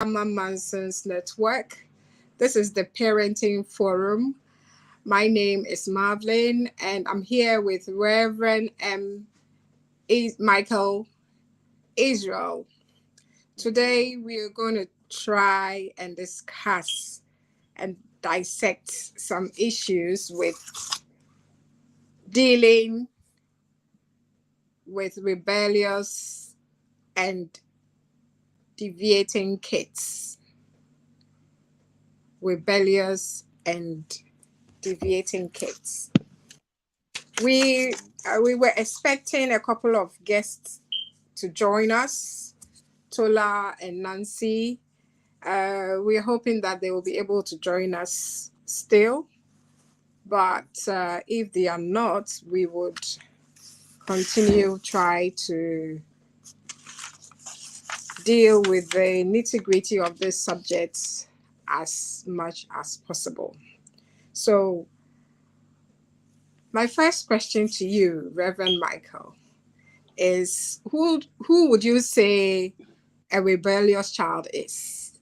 Amma Manson's network. This is the Parenting Forum. My name is Marvin, and I'm here with Reverend Michael Israel. Today, we are going to try and discuss and dissect some issues with dealing with rebellious and deviating kids. Rebellious and deviating kids. We we were expecting a couple of guests to join us, Tola and Nancy. We're hoping that they will be able to join us still, but if they are not, we would continue try to deal with the nitty gritty of this subject as much as possible. So, my first question to you, Reverend Michael, is who would you say a rebellious child is,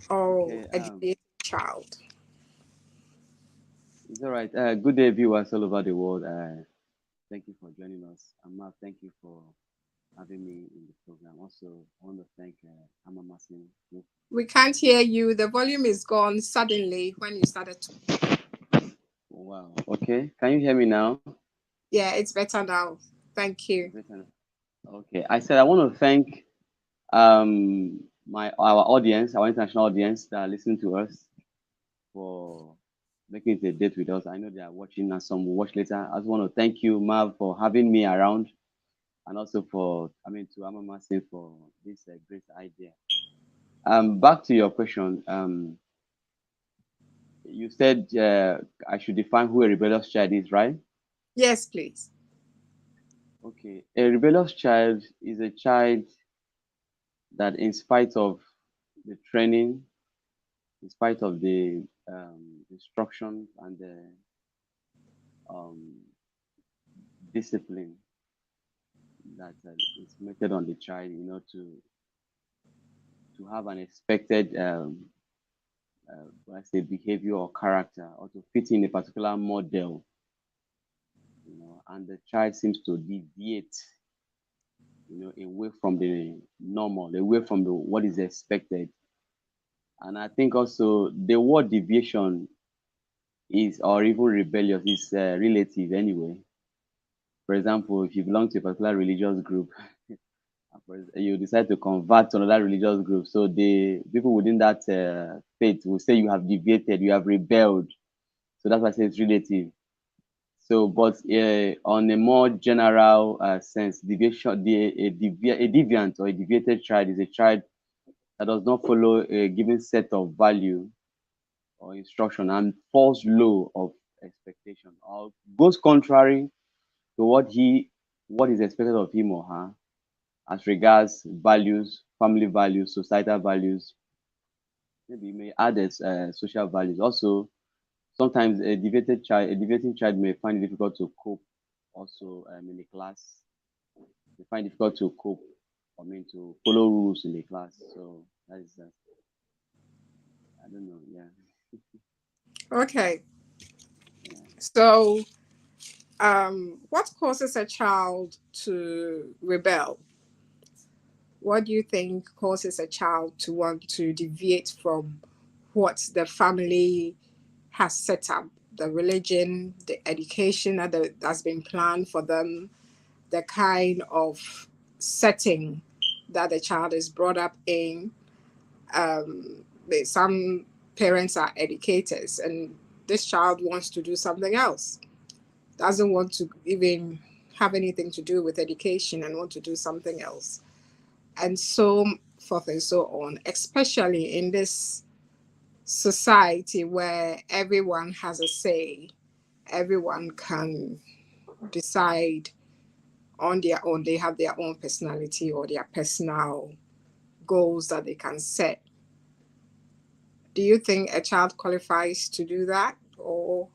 or Okay, a deviant child? it's all right. Good day, viewers all over the world. Thank you for joining us. Amma, thank you for having me in the program. Also, I want to thank Amma Masin. We can't hear you. The volume is gone suddenly when you started to. Wow. Okay, can you hear me now? Yeah, it's better now. Thank you. Better. Okay, I said I want to thank our audience, our international audience that are listening to us for making it a date with us. I know they are watching and some will watch later. I just want to thank you, Marv, for having me around and also to Amma Masin for this great idea. Back to your question. You said I should define who a rebellious child is, right? Yes, please. Okay. A rebellious child is a child that, in spite of the training, in spite of the instructions and the um, discipline that is meted on the child, to have an expected, let's say, behavior or character, or to fit in a particular model, and the child seems to deviate, away from the normal, away from the what is expected. And I think also the word deviation is, or even rebellious, is relative anyway. For example, if you belong to a particular religious group, you decide to convert to another religious group, so the people within that faith will say you have deviated, you have rebelled. So that's why I say it's relative. So, but on a more general sense, deviation, a deviant or a deviated child is a child that does not follow a given set of value or instruction and falls low of expectation, or goes contrary to what is expected of him or her as regards values, family values, societal values. Maybe you may add as social values. Also, sometimes a deviating child may find it difficult to cope. Also, in the class, they find it difficult to cope. To follow rules in the class. So that is that. I don't know. Yeah. Okay. Yeah. So, what causes a child to rebel? What do you think causes a child to want to deviate from what the family has set up? The religion, the education that's been planned for them, the kind of setting that the child is brought up in. Some parents are educators, and this child wants to do something else, doesn't want to even have anything to do with education and want to do something else, and so forth and so on, especially in this society where everyone has a say, everyone can decide on their own. They have their own personality or their personal goals that they can set. Do you think a child qualifies to do that? Or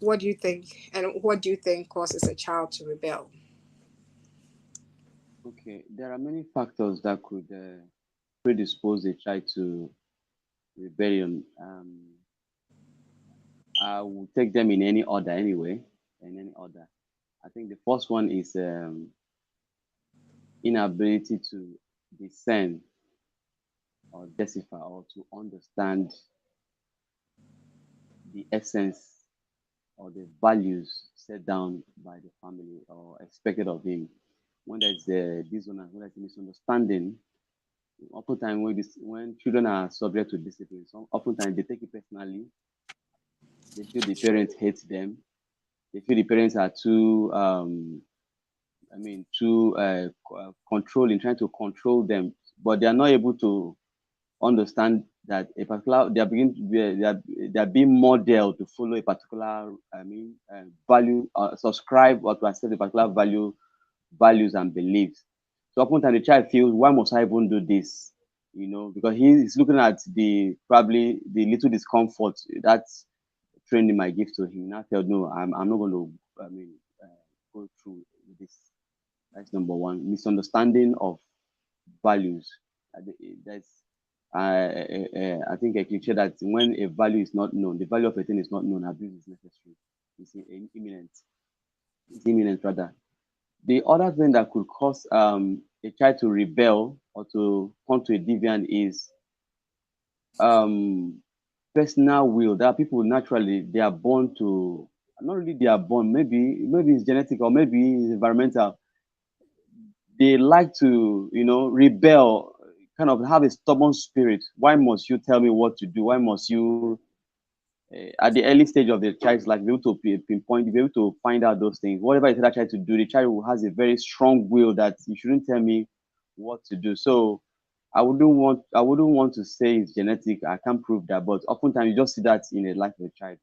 what do you think? And what do you think causes a child to rebel? Okay, there are many factors that could predispose a child to rebellion. I will take them in any order anyway, in any order. I think the first one is inability to discern or decipher or to understand the essence or the values set down by the family or expected of him. When there's a dissonance, when there's a misunderstanding, oftentimes when children are subject to discipline, oftentimes they take it personally. They feel the parents hate them. They feel the parents are too, too controlling, trying to control them, but they are not able to understand that a particular they are being modeled to follow a particular value, subscribe or to accept a particular values and beliefs. So oftentimes the child feels, why must I even do this? Because he is looking at the probably the little discomfort that training might give to him. Now tell, no, I'm not going to uh, go through with this. That's number one. Misunderstanding of values. That's I think a cliche that when a value is not known, the value of a thing is not known, abuse is necessary. It's imminent. It's imminent rather. The other thing that could cause a child to rebel or to come to a deviant is um, personal will. There are people naturally they are born to, not really they are born, maybe it's genetic or maybe it's environmental. They like to, rebel, kind of have a stubborn spirit. Why must you tell me what to do? Why must you, at the early stage of the child's life, be able to pinpoint, be able to find out those things? Whatever you tell that child to do, the child has a very strong will that you shouldn't tell me what to do. So I wouldn't want to say it's genetic. I can't prove that, but oftentimes you just see that in the life of a child.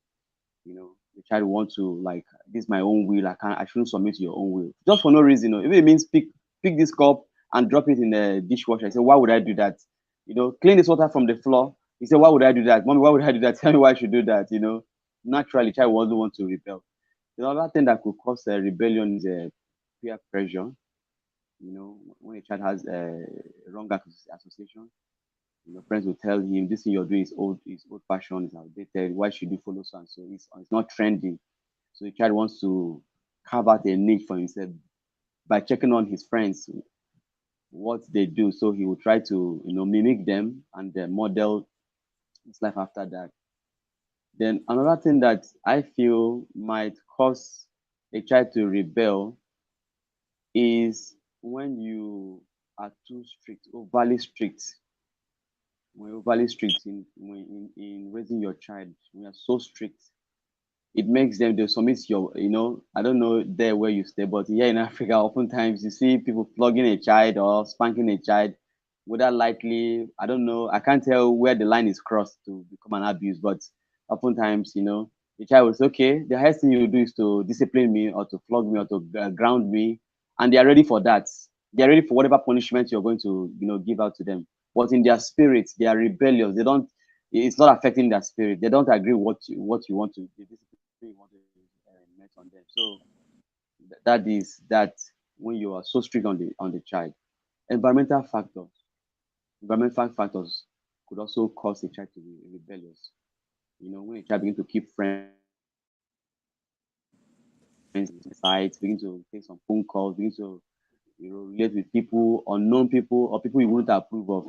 The child wants to, like, this is my own will. I shouldn't submit to your own will just for no reason. If it means pick this cup and drop it in the dishwasher, I say, why would I do that? Clean this water from the floor. He said, why would I do that? Mommy, why would I do that? Tell me why I should do that. Naturally, child doesn't want to rebel. The other thing that could cause a rebellion is peer pressure. When a child has a wrong association, friends will tell him this thing you're doing is old fashioned, is outdated. Why should you follow so and so? It's not trending. So the child wants to carve out a niche for himself by checking on his friends what they do. So he will try to mimic them and model his life after that. Then another thing that I feel might cause a child to rebel is when you are too strict, overly strict. When you're overly strict in raising your child, when you're so strict, it makes them they submit I don't know there where you stay, but here in Africa, oftentimes you see people flogging a child or spanking a child, whether lightly. I don't know. I can't tell where the line is crossed to become an abuse, but oftentimes, the child will say, okay, the highest thing you do is to discipline me or to flog me or to ground me, and they are ready for that. They are ready for whatever punishment you're going to, give out to them. But in their spirit, they are rebellious. They don't. It's not affecting their spirit. They don't agree what you want to. The discipline you want to met on them. So that is that when you are so strict on the child. Environmental factors. Environmental factors could also cause a child to be rebellious. When a child begin to keep friends sites, begin to take some phone calls, begin to relate with people, unknown people, or people you wouldn't approve of.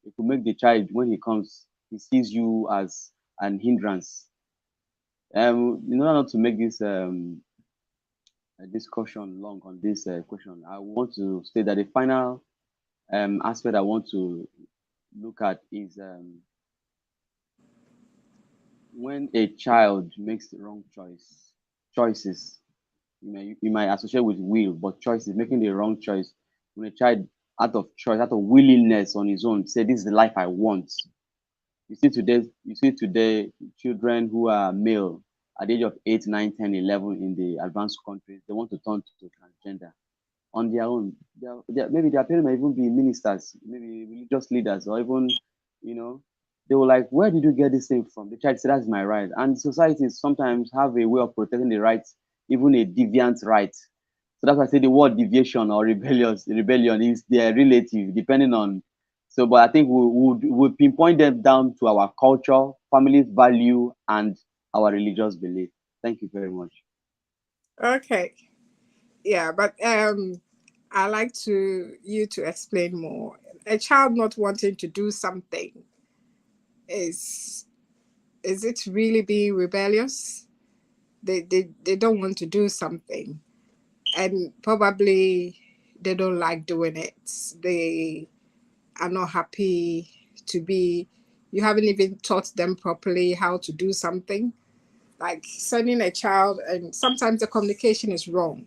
It could make the child, when he comes, he sees you as an hindrance. In order not to make this discussion long on this question, I want to state that the final aspect I want to look at is when a child makes the wrong choices. You might associate with will, but choices, making the wrong choice. When a child, out of choice, out of willingness on his own, say, this is the life I want. You see today children who are male at the age of 8, 9, 10, 11 in the advanced countries, they want to turn to transgender on their own. Maybe their parents might even be ministers, maybe religious leaders, or even, you know, they were like, where did you get this thing from? The child said, that's my right. And societies sometimes have a way of protecting the rights, even a deviant right. So that's why I say the word deviation or rebellion is their relative, depending on. So, but I think we pinpoint them down to our culture, family value, and our religious belief. Thank you very much. Okay. Yeah, but I like to you to explain more. A child not wanting to do something is is it really being rebellious? They don't want to do something, and probably they don't like doing it. They are not happy to be. You haven't even taught them properly how to do something. Like sending a child, and sometimes the communication is wrong,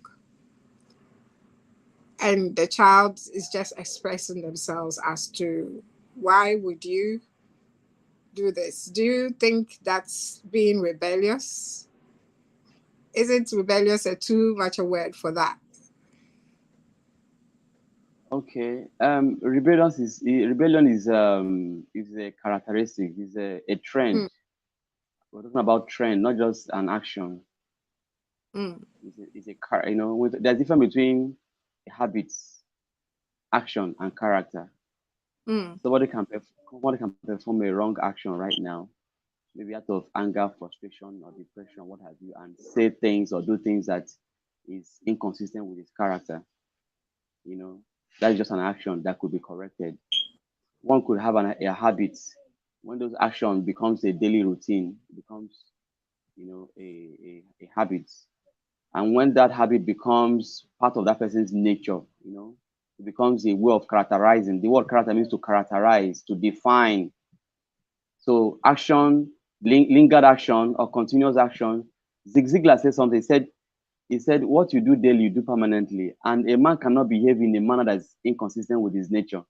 and the child is just expressing themselves as to why would you do this. Do you think that's being rebellious? Isn't rebellious a too much a word for that? Okay. Rebellion is a characteristic, is a trend. Mm, We're talking about trend, not just an action. mm, There's a difference between habits, action, and character. mm, Somebody can perform a wrong action right now, maybe out of anger, frustration, or depression, what have you, and say things or do things that is inconsistent with his character. You know, that's just an action that could be corrected. One could have a habit. When those actions becomes a daily routine, it becomes, a habit. And when that habit becomes part of that person's nature, it becomes a way of characterizing. The word character means to characterize, to define. So action, lingered action or continuous action. Zig Ziglar said something. He said, what you do daily, you do permanently. And a man cannot behave in a manner that is inconsistent with his nature.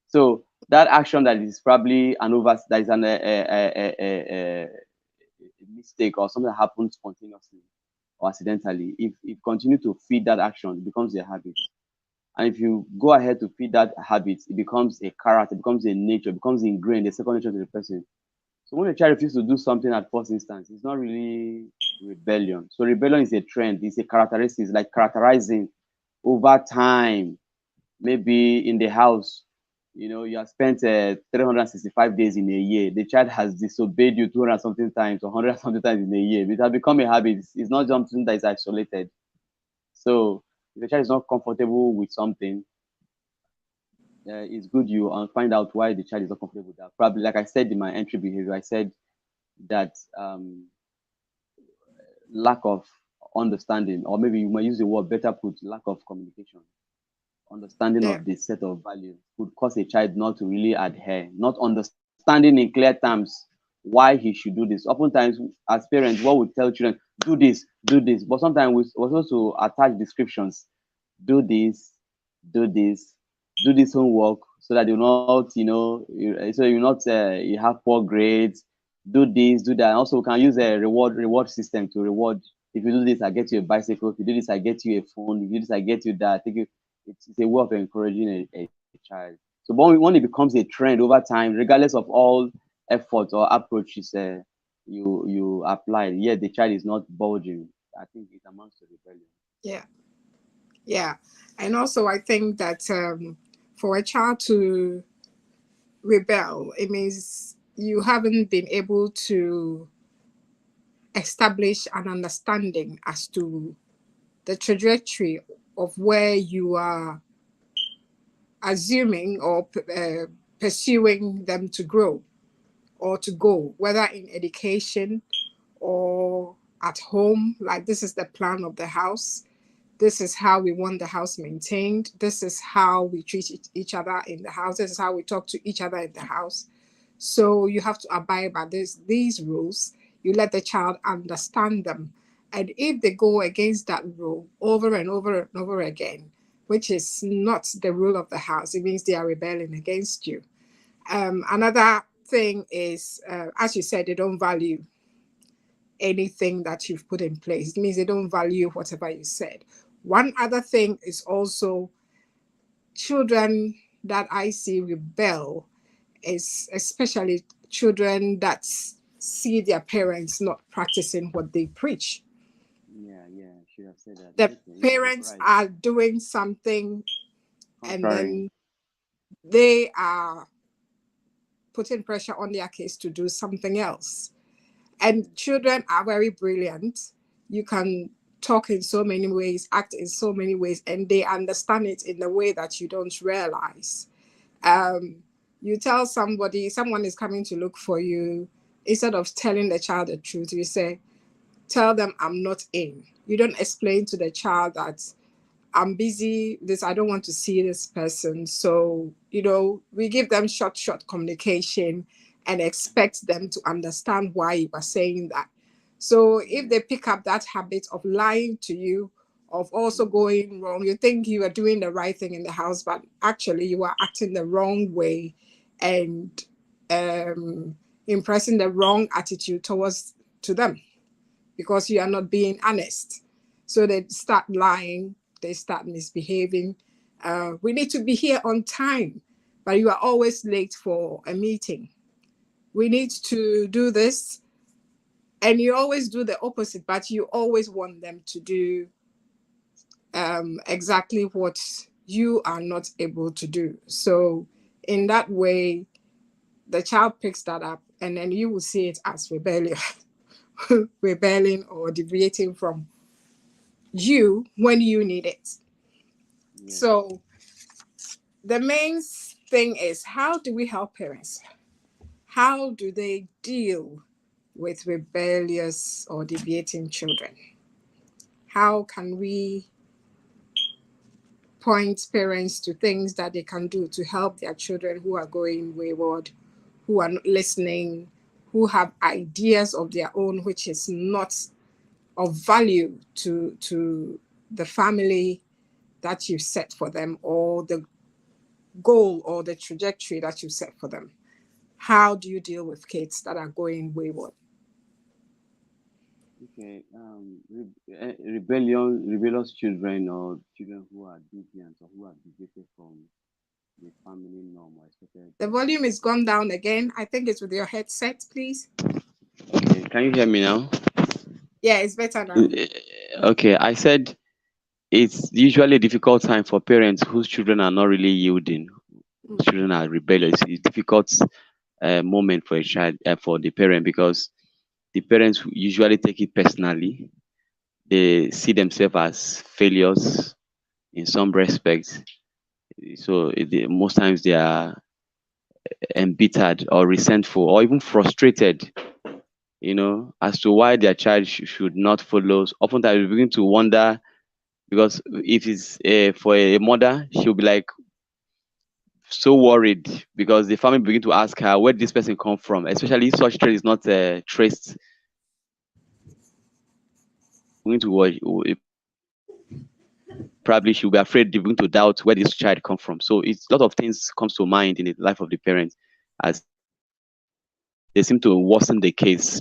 So that action that is probably that is a mistake or something that happens spontaneously or accidentally, if you continue to feed that action, it becomes a habit. And if you go ahead to feed that habit, it becomes a character, it becomes a nature, it becomes ingrained, a second nature to the person. So when a child refuses to do something at first instance, it's not really rebellion. So rebellion is a trend, it's a characteristic, it's like characterizing over time. Maybe in the house, you have spent 365 days in a year. The child has disobeyed you 200 something times or 100 something times in a year. It has become a habit. It's not something that is isolated. So if the child is not comfortable with something, it's good you find out why the child is not comfortable with that. Probably, like I said in my entry behavior, I said that lack of understanding, or maybe you might use the word better put, lack of communication, understanding yeah, of the set of values could cause a child not to really adhere, not understanding in clear terms why he should do this. Oftentimes, as parents, what we tell children, do this, but sometimes we're supposed to attach descriptions. Do this, do this, do this homework so that you not, so you not you have poor grades. Do this, do that. And also, we can use a reward system to reward. If you do this, I get you a bicycle. If you do this, I get you a phone. If you do this, I get you that. It's a way of encouraging a child. So, but when it becomes a trend over time, regardless of all efforts or approaches you apply, yet the child is not bulging, I think it amounts to rebellion. yeah, yeah. And also, I think that for a child to rebel, it means you haven't been able to establish an understanding as to the trajectory of where you are assuming or pursuing them to grow or to go, whether in education or at home. Like, this is the plan of the house. This is how we want the house maintained. This is how we treat each other in the house. This is how we talk to each other in the house. So you have to abide by these rules. You let the child understand them. And if they go against that rule over and over and over again, which is not the rule of the house, it means they are rebelling against you. Another thing is, as you said, they don't value anything that you've put in place. It means they don't value whatever you said. One other thing is also children that I see rebel is especially children that see their parents not practicing what they preach. Yeah, yeah, you have said that. The Okay, yeah, you're parents right. are doing something and Contrary. then they are putting pressure on their kids to do something else. And Yes. children are very brilliant. You can talk in so many ways, act in so many ways, and they understand it in a way that you don't realize. Um, you tell somebody, someone is coming to look for you, instead of telling the child the truth, you say, tell them I'm not in. You don't explain to the child that I'm busy, this, I don't want to see this person. So, we give them short communication and expect them to understand why you are saying that. So if Yeah. they pick up that habit of lying to you, of also Mm. going wrong, you think you are doing the right thing in the house, but actually you are acting the wrong way and impressing the wrong attitude towards to them because you are not being honest. So they start lying, they start misbehaving. We need to be here on time, but you are always late for a meeting. We need to do this, and you always do the opposite, but you always want them to do exactly what you are not able to do. So, in that way, the child picks that up, and then you will see it as rebellion, rebelling or deviating from you when you need it. Yes. So the main thing is, how do we help parents? How do they deal with rebellious or deviating children? How can we point parents to things that they can do to help their children who are going wayward, who are not listening, who have ideas of their own which is not of value to the family that you set for them, or the goal or the trajectory that you set for them? How do you deal with kids that are going wayward? Okay. Rebellious children or children who are deviant or who are deviated from the family norm or expected. The volume is gone down again. I think it's with your headset, please. Okay. Can you hear me now? Yeah, it's better now. Okay. I said it's usually a difficult time for parents whose children are not really yielding, whose Mm. children are rebellious. It's difficult moment for a child, for the parent, because the parents usually take it personally. They see themselves as failures in some respects. So most times they are embittered or resentful or even frustrated, as to why their child should not follow. Oftentimes we begin to wonder, because if it's for a mother, she'll be like so worried because the family begin to ask her where did this person come from, especially if such trait is not traced. Going to probably she'll be afraid, they're going to doubt where this child come from. So it's a lot of things comes to mind in the life of the parents as they seem to worsen the case,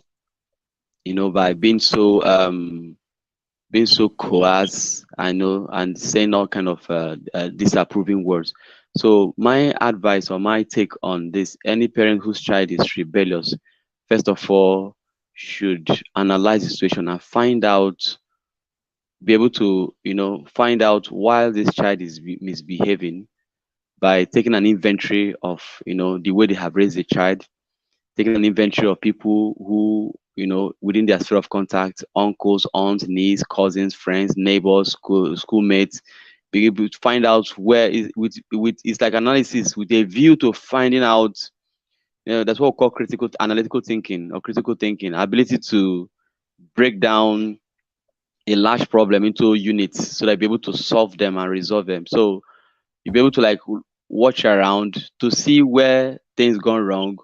by being so coarse, I know, and saying all kind of disapproving words. So my advice or my take on this: any parent whose child is rebellious, first of all, should analyze the situation and be able to, find out why this child is misbehaving by taking an inventory of, the way they have raised the child, taking an inventory of people who, within their sphere of contact, uncles, aunts, nieces, cousins, friends, neighbors, schoolmates, be able to find out where is with it's like analysis with a view to finding out. That's what we call critical analytical thinking or critical thinking, ability to break down a large problem into units so that be able to solve them and resolve them. So you'll be able to like watch around to see where things gone wrong,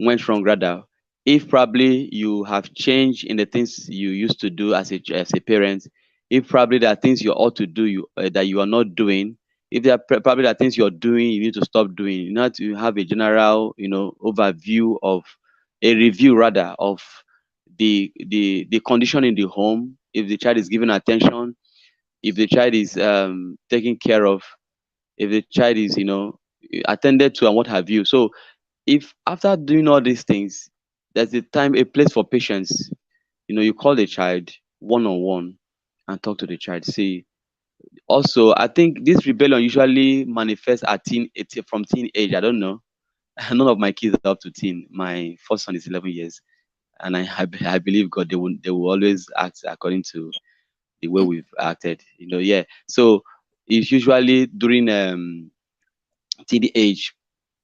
went wrong rather. If probably you have changed in the things you used to do as a parent, if probably there are things you ought to do that you are not doing, if there are probably there are things you're doing you need to stop doing, you know, to have a general, overview of a review rather of the condition in the home, if the child is given attention, if the child is taken care of, if the child is, attended to and what have you. So if after doing all these things, there's a place for patience, you call the child one on one and talk to the child. See, also, I think this rebellion usually manifests at from teenage. I don't know. None of my kids are up to teen. My first son is 11 years, and I believe God, they will always act according to the way we've acted. Yeah. So it's usually during TDH,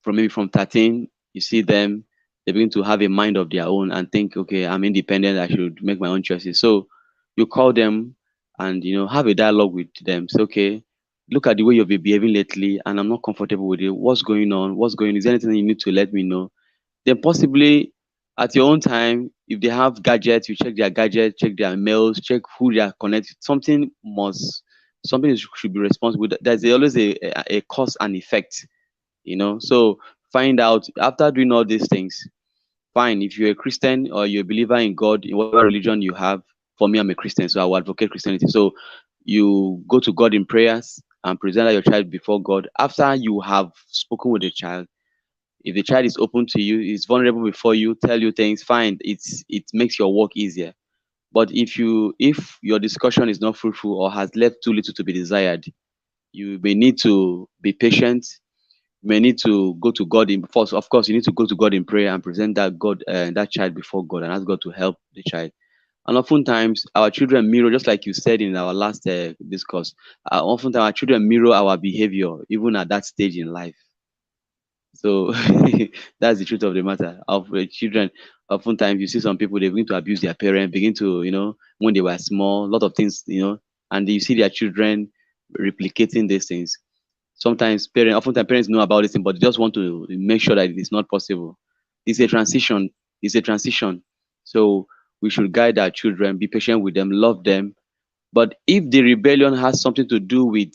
from maybe from 13, you see them, they begin to have a mind of their own and think, okay, I'm independent, I should make my own choices. So you call them and have a dialogue with them. Say, okay, look at the way you've been behaving lately, and I'm not comfortable with it. What's going on? What's going on? Is there anything you need to let me know? Then possibly at your own time, if they have gadgets, you check their gadgets, check their mails, check who they are connected. Something should be responsible. There's always a cause and effect. So find out after doing all these things. Fine, if you're a Christian or you're a believer in God, in whatever religion you have. For me, I'm a Christian, so I will advocate Christianity. So you go to God in prayers and present your child before God. After you have spoken with the child, if the child is open to you, is vulnerable before you, tell you things, fine. It makes your work easier. But if your discussion is not fruitful or has left too little to be desired, you may need to be patient. You may need to go to God in first. Of course, you need to go to God in prayer and present that child before God and ask God to help the child. And oftentimes, our children mirror, just like you said in our last discourse. Oftentimes, our children mirror our behavior, even at that stage in life. So that's the truth of the matter. Of children, oftentimes you see some people they begin to abuse their parents, begin to when they were small, a lot of things, and you see their children replicating these things. Oftentimes parents know about this thing, but they just want to make sure that it is not possible. It's a transition. It's a transition. So we should guide our children, be patient with them, love them. But if the rebellion has something to do with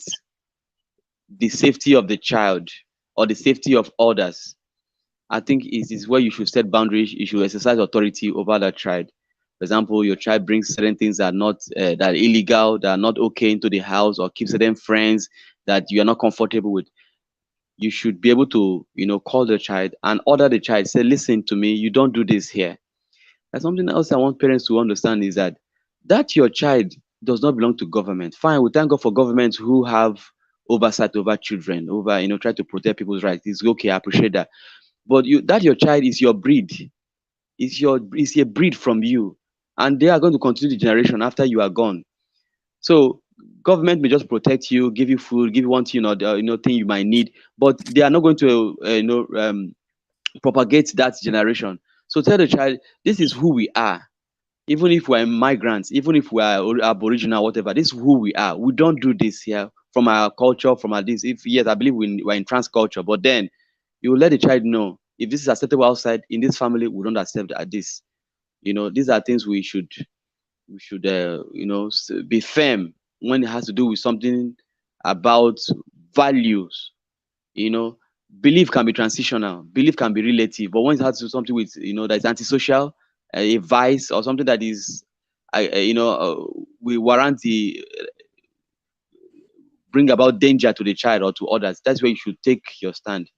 the safety of the child or the safety of others, I think it is where you should set boundaries. You should exercise authority over that child. For example, your child brings certain things that are not that are illegal, that are not okay into the house, or keep certain friends that you are not comfortable with. You should be able to, call the child and order the child. Say, listen to me. You don't do this here. And something else I want parents to understand is that your child does not belong to government. Fine, we thank God for governments who have oversight over children, over try to protect people's rights. It's okay. I appreciate that. But your child is your breed. Is a breed from you, and they are going to continue the generation after you are gone. So government may just protect you, give you food, give you one thing or thing you might need, but they are not going to propagate that generation. So tell the child, this is who we are. Even if we're migrants, even if we are aboriginal, whatever, this is who we are. We don't do this here from our culture, from our this. If yes, I believe we're in trans culture, but then you will let the child know if this is acceptable outside, in this family, we don't accept this. These are things we should be firm when it has to do with something about values. You know, belief can be transitional, belief can be relative, but when it has to do something with that's antisocial, a vice or something that is, we warrant the bring about danger to the child or to others. That's where you should take your stand.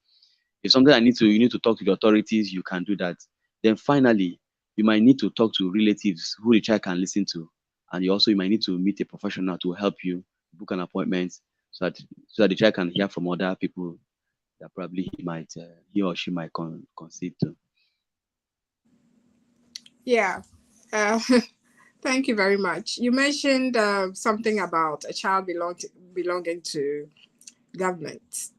If something you need to talk to the authorities, you can do that. Then finally, you might need to talk to relatives who the child can listen to, and you might need to meet a professional to help you book an appointment so that the child can hear from other people that probably he or she might concede to. Yeah. Uh, thank you very much. You mentioned something about a child belonging to government.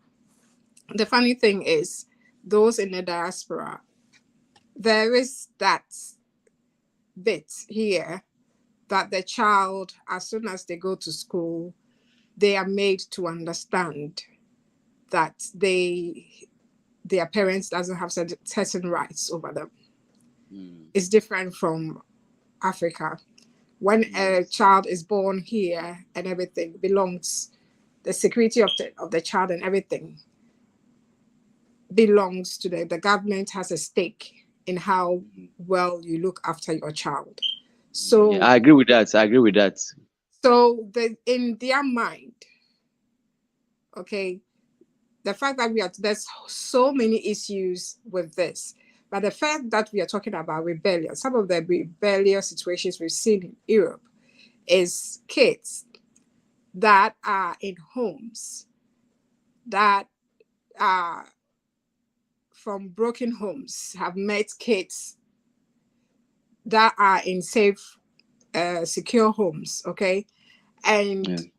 The funny thing is, those in the diaspora, there is that bit here that the child, as soon as they go to school, they are made to understand that their parents doesn't have certain rights over them. It's different from Africa. When a child is born here and everything belongs, the security of the child and everything belongs to the government has a stake in how well you look after your child. So Yeah, I agree with that. I agree with that. so in their mind, okay, the fact that there's so many issues with this, but the fact that we are talking about rebellion, some of the rebellious situations we've seen in Europe, is kids that are in homes that are from broken homes, have met kids that are in safe, secure homes, okay? Yeah. And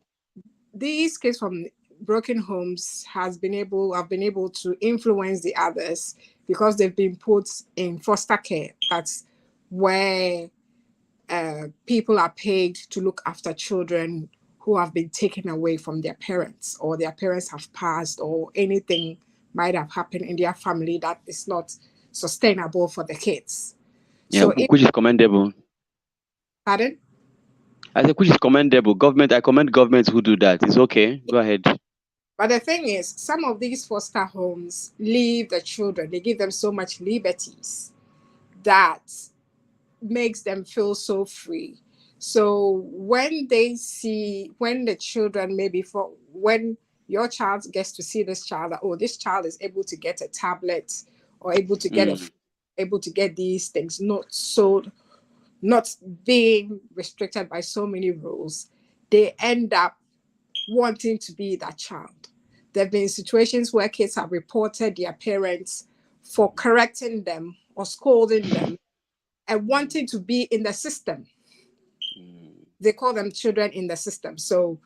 these kids from broken homes have been able to influence the others because they've been put in foster care. That's where people are paid to look after children who have been taken away from their parents, or their parents have passed, or anything might have happened in their family that is not sustainable for the kids. Yeah, So if which is commendable. pardon. I think which is commendable. Government, I commend governments who do that. It's okay. Go ahead. But the thing is, some of these foster homes leave the children, they give them so much liberties that makes them feel so free. So when they see, when the children, maybe for when your child gets to see this child, that, oh, this child is able to get a tablet or able to get Mm. able to get these things, not being restricted by so many rules, they end up wanting to be that child. There have been situations where kids have reported their parents for correcting them or scolding them and wanting to be in the system. Mm. They call them children in the system. So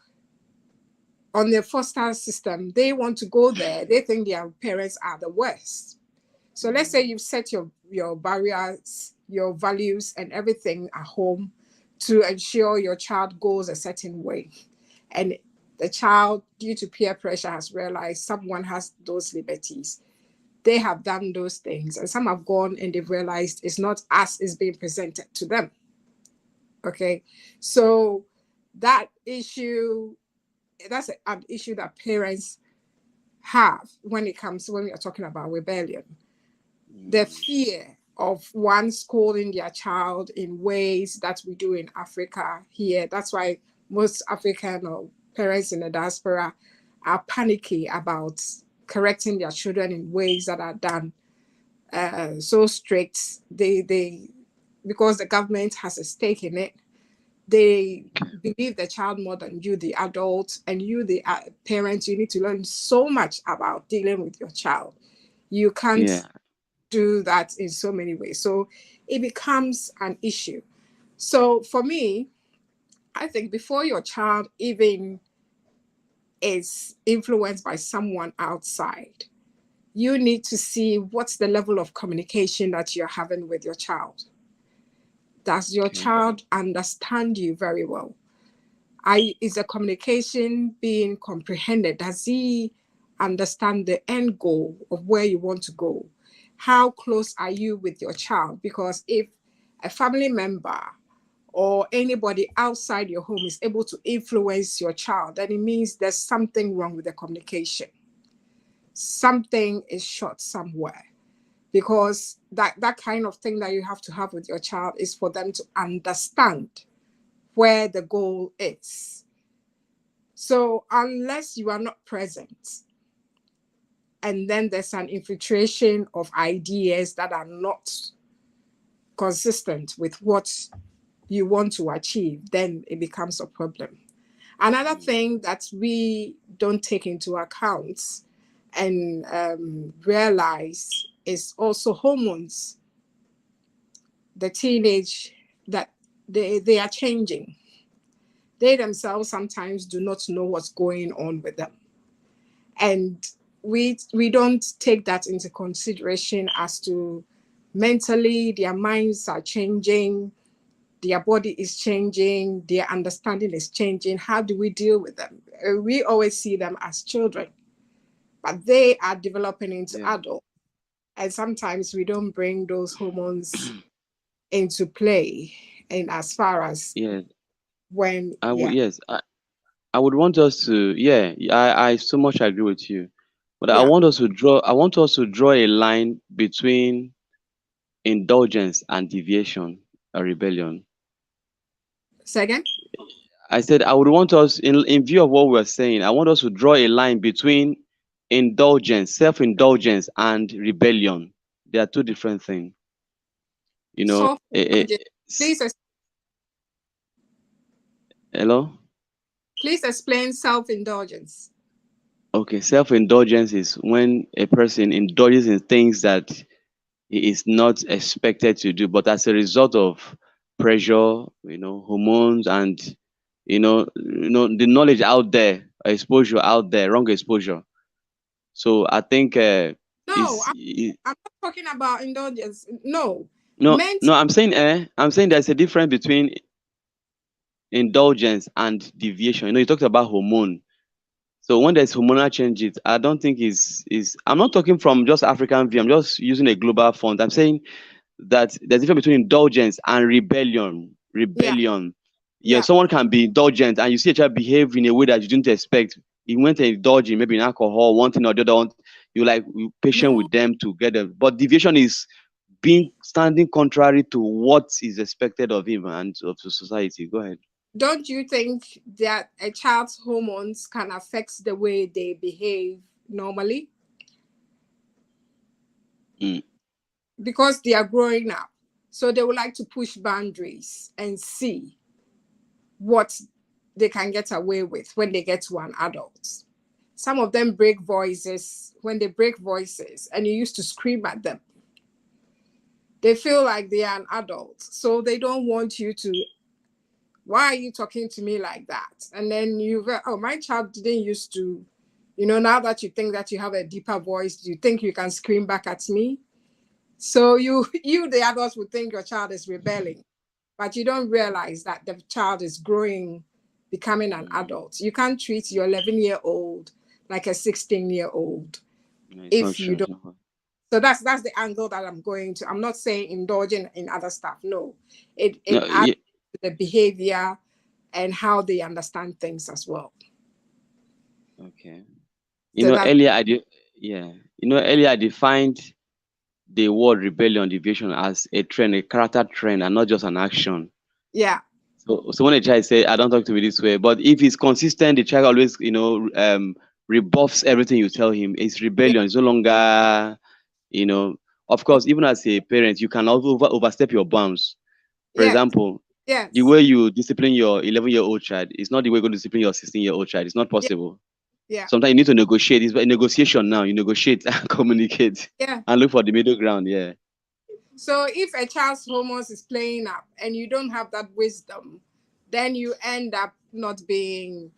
on the foster system, they want to go there. They think their parents are the worst. So let's say you've set your barriers, your values, and everything at home to ensure your child goes a certain way. And the child, due to peer pressure, has realized someone has those liberties. They have done those things, and some have gone and they've realized it's not as is being presented to them. Okay. So that issue, that's an issue that parents have when it comes when we are talking about rebellion. The Mm. fear of one scolding their child in ways that we do in Africa here. That's why most African or parents in the diaspora are panicky about correcting their children in ways that are done so strict. They because the government has a stake in it. They believe the child more than you, the adult, and you, the parent. You need to learn so much about dealing with your child. You can't Yeah. do that in so many ways. So it becomes an issue. So for me, I think before your child even is influenced by someone outside, you need to see what's the level of communication that you're having with your child. Does your Okay. child understand you very well? Is the communication being comprehended? Does he understand the end goal of where you want to go? How close are you with your child? Because if a family member or anybody outside your home is able to influence your child, then it means there's something wrong with the communication. Something is short somewhere. Because that kind of thing that you have to have with your child is for them to understand where the goal is. So unless you are not present, and then there's an infiltration of ideas that are not consistent with what you want to achieve, then it becomes a problem. Another Mm. thing that we don't take into account and realize is also hormones. The teenage that they are changing. They themselves sometimes do not know what's going on with them. And we don't take that into consideration as to mentally their minds are changing, their body is changing, their understanding is changing. How do we deal with them? We always see them as children, but they are developing into Yeah. adults, and sometimes we don't bring those hormones into play. And as far as Yes. when, I would. yeah, Yes. I would want us to. Yeah. I so much agree with you, but I yeah, want us to draw. I want us to draw a line between indulgence and deviation or rebellion. second. I said I would want us, in view of what we're saying, I want us to draw a line between indulgence, self-indulgence, and rebellion. They are two different things. You know, Self indulgence. Please, Hello? Please explain self-indulgence. Okay, self-indulgence is when a person indulges in things that he is not expected to do, but as a result of pressure, hormones, and the knowledge out there, exposure out there, wrong exposure. So I think No, is I'm not talking about indulgence. No, no, meant. no. I'm saying there's a difference between indulgence and deviation. You talked about hormone. So when there's hormonal changes, I don't think is. I'm not talking from just African view. I'm just using a global font. I'm saying that there's a difference between indulgence and rebellion. Yeah, Rebellion. Yeah, yeah. someone can be indulgent and you see a child behave in a way that you didn't expect. You went to indulge in maybe in alcohol, one thing or the other one. You patient No, with them together. But deviation is being standing contrary to what is expected of him and of the society. Go ahead. don't you think that a child's hormones can affect the way they behave normally Mm, because they are growing up? So they would like to push boundaries and see what they can get away with when they get to an adult. Some of them break voices. When they break voices and you used to scream at them, they feel like they are an adult. So they don't want you to, why are you talking to me like that? And then you go, oh, my child didn't used to, now that you think that you have a deeper voice, do you think you can scream back at me? So you, the adults, would think your child is rebelling, but you don't realize that the child is growing, becoming an mm. adult. You can't treat your 11-year-old like a 16-year-old No, it's not if you true. It's don't. not. So that's the angle that I'm going to. I'm not saying indulging in other stuff. No, it No, adds yeah, to the behavior and how they understand things as well. okay. So that Earlier yeah. Earlier I defined the word rebellion, deviation as a trend, a character trend, and not just an action. yeah, So when a child say, "I don't talk to me this way," but if it's consistent, the child always, rebuffs everything you tell him. It's yeah, rebellion. It's no longer, you know. Of course, even as a parent, you can also overstep your bounds. For yes, example, the yes, way you discipline your 11-year-old child is not the way you're going to discipline your 16-year-old child. It's not yeah, possible. yeah, Sometimes you need to negotiate. It's a negotiation now. You negotiate and communicate yeah. and look for the middle ground. Yeah. So if a child's hormones is playing up and you don't have that wisdom, then you end up not being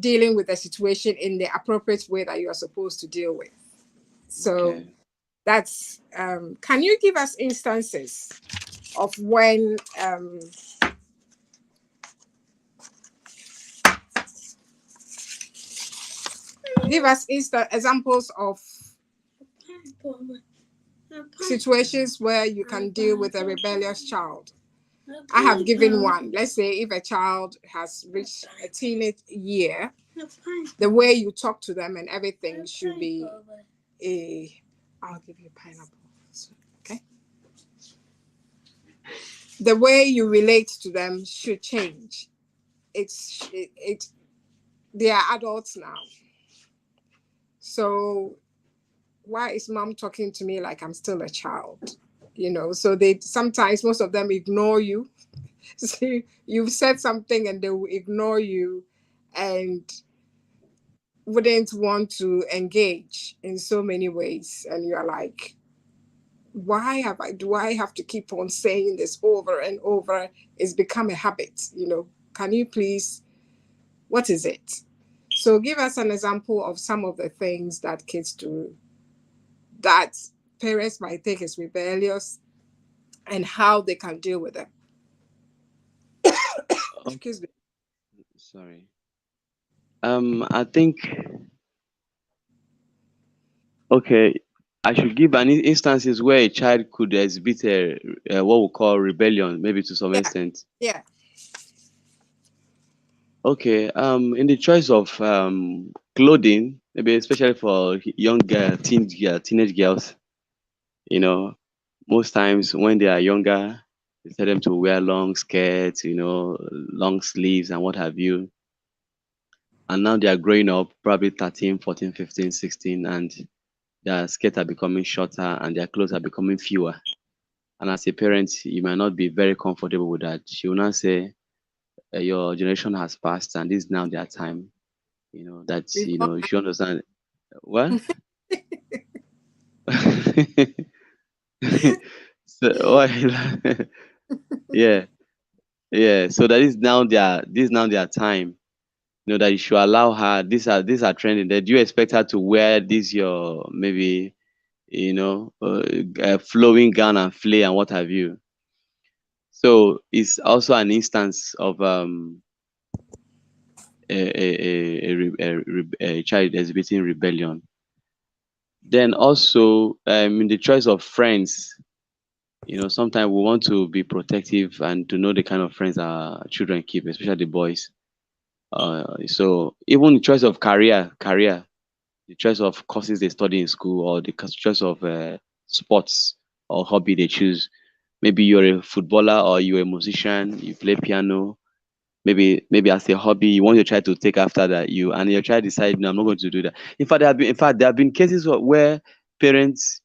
dealing with the situation in the appropriate way that you are supposed to deal with. So Okay. that's can you give us instances of when give us examples of situations where you can deal with a rebellious child. I have given one. Let's say if a child has reached a teenage year, the way you talk to them and everything should be a. I'll give you pineapple. Okay. The way you relate to them should change. It they are adults now. So why is mom talking to me like I'm still a child? So they sometimes most of them ignore you. See, you've said something and they will ignore you and wouldn't want to engage in so many ways. And you're like, do I have to keep on saying this over and over? It's become a habit. Can you please, what is it? So give us an example of some of the things that kids do that parents might think is rebellious and how they can deal with them. Oh, Excuse me. sorry. I think okay. I should give an instances where a child could exhibit what we call rebellion, maybe to some Yeah, extent. yeah, Okay. In the choice of clothing, maybe especially for young teenage girls, you know, most times when they are younger, they tell them to wear long skirts, long sleeves and what have you. And now they are growing up, probably 13, 14, 15, 16, and their skirts are becoming shorter and their clothes are becoming fewer. And as a parent, you might not be very comfortable with that. She will not say, your generation has passed, and this is now their time. That We've all you should understand. What? So yeah, yeah. So that is now their time. That you should allow her. These are trending. That you expect her to wear this your maybe flowing gown and flay and what have you. So it's also an instance of a child exhibiting rebellion. Then also in the choice of friends, sometimes we want to be protective and to know the kind of friends our children keep, especially the boys. So even the choice of career, the choice of courses they study in school, or the choice of sports or hobby they choose. Maybe you're a footballer or you're a musician, you play piano. Maybe as a hobby, you want your child to take after that and your child decide, no, I'm not going to do that. In fact, there have been cases where parents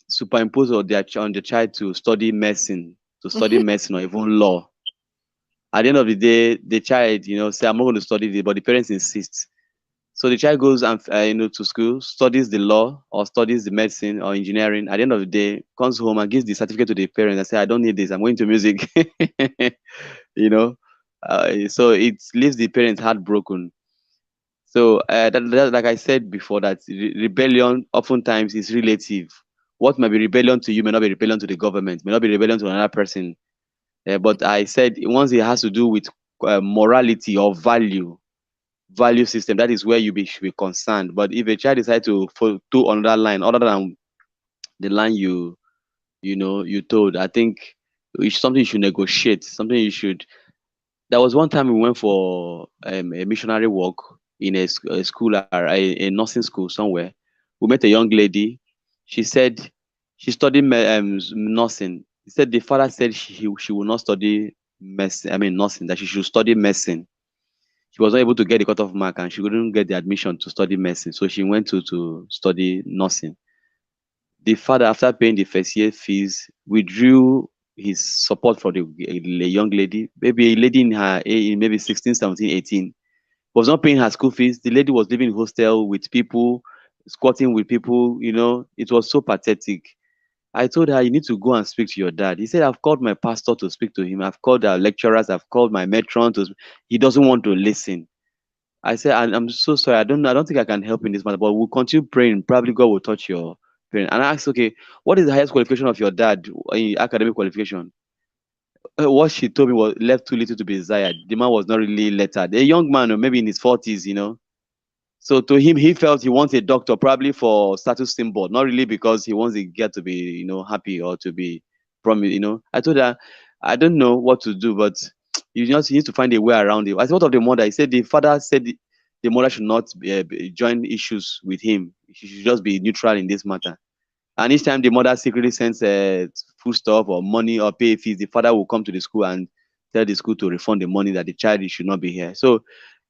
superimpose on the child to study medicine or even law. At the end of the day, the child, say, I'm not going to study this, but the parents insist. So the child goes and to school, studies the law or studies the medicine or engineering. At the end of the day, comes home and gives the certificate to the parents and say, I don't need this. I'm going to music. you know. So it leaves the parents heartbroken. So like I said before, that rebellion oftentimes is relative. What might be rebellion to you may not be rebellion to the government, may not be rebellion to another person. But I said once it has to do with morality or value system, that is where should be concerned. But if a child decides to do another line other than the line you told, I think it's something you should negotiate, something you should. There was one time we went for a missionary work in a school, a nursing school somewhere. We met a young lady. She said she studied nursing. He said the father said she will not study medicine. I mean nursing. That she should study medicine. She was not able to get the cutoff mark, and she couldn't get the admission to study medicine. So she went to study nursing. The father, after paying the first year fees, withdrew his support for the young lady, maybe a lady in maybe 16, 17, 18, was not paying her school fees. The lady was living in hostel with people, squatting with people. It was so pathetic. I told her, you need to go and speak to your dad. He said, I've called my pastor to speak to him. I've called our lecturers. I've called my matron to. He doesn't want to listen. I said, I'm so sorry. I don't think I can help in this matter, but we'll continue praying. Probably God will touch your parent. And I asked, okay, what is the highest qualification of your dad in academic qualification? What she told me was left too little to be desired. The man was not really lettered. A young man, or maybe in his 40s. So to him, he felt he wants a doctor, probably for status symbol, not really because he wants the girl to be, happy or to be promised. I told her, I don't know what to do, but you need to find a way around it. I thought of the mother. He said the father said the mother should not join issues with him. She should just be neutral in this matter. And each time the mother secretly sends food stuff or money or pay fees, the father will come to the school and tell the school to refund the money that the child should not be here. So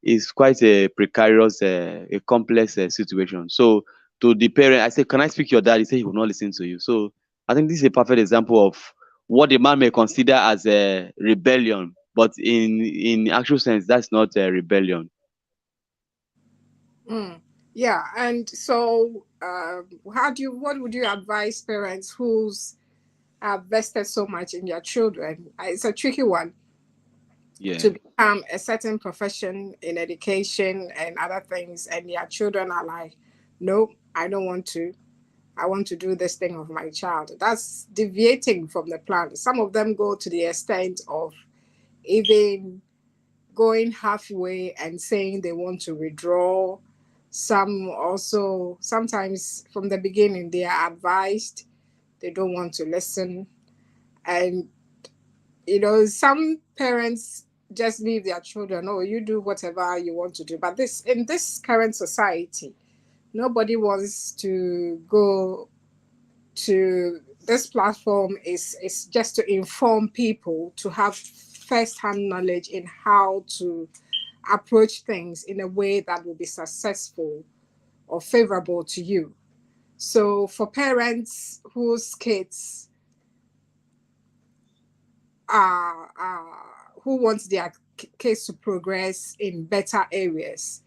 it's quite a precarious, a complex situation. So to the parent, I said, "Can I speak to your dad?" He said he will not listen to you. So I think this is a perfect example of what the man may consider as a rebellion, but in actual sense, that's not a rebellion. Mm. Yeah, and so what would you advise parents who's have vested so much in their children? It's a tricky one Yeah. to become a certain profession in education and other things, and their children are like, no, I don't want to. I want to do this thing of my child. That's deviating from the plan. Some of them go to the extent of even going halfway and saying they want to withdraw. Some also, sometimes from the beginning, they are advised, they don't want to listen. And, some parents just leave their children, oh, you do whatever you want to do. But in this current society, nobody wants to go to this platform is just to inform people to have first-hand knowledge in how to approach things in a way that will be successful or favorable to you. So for parents whose kids are who wants their kids to progress in better areas,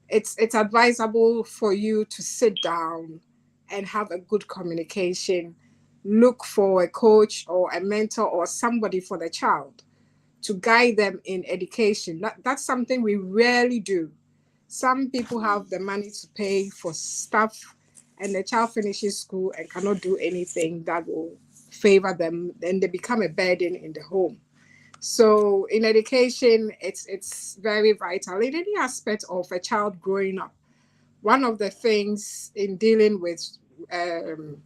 it's advisable for you to sit down and have a good communication. Look for a coach or a mentor or somebody for the child to guide them in education. That's something we rarely do. Some people have the money to pay for stuff, and the child finishes school and cannot do anything that will favor them. Then they become a burden in the home. So in education, it's very vital in any aspect of a child growing up. One of the things in dealing with um,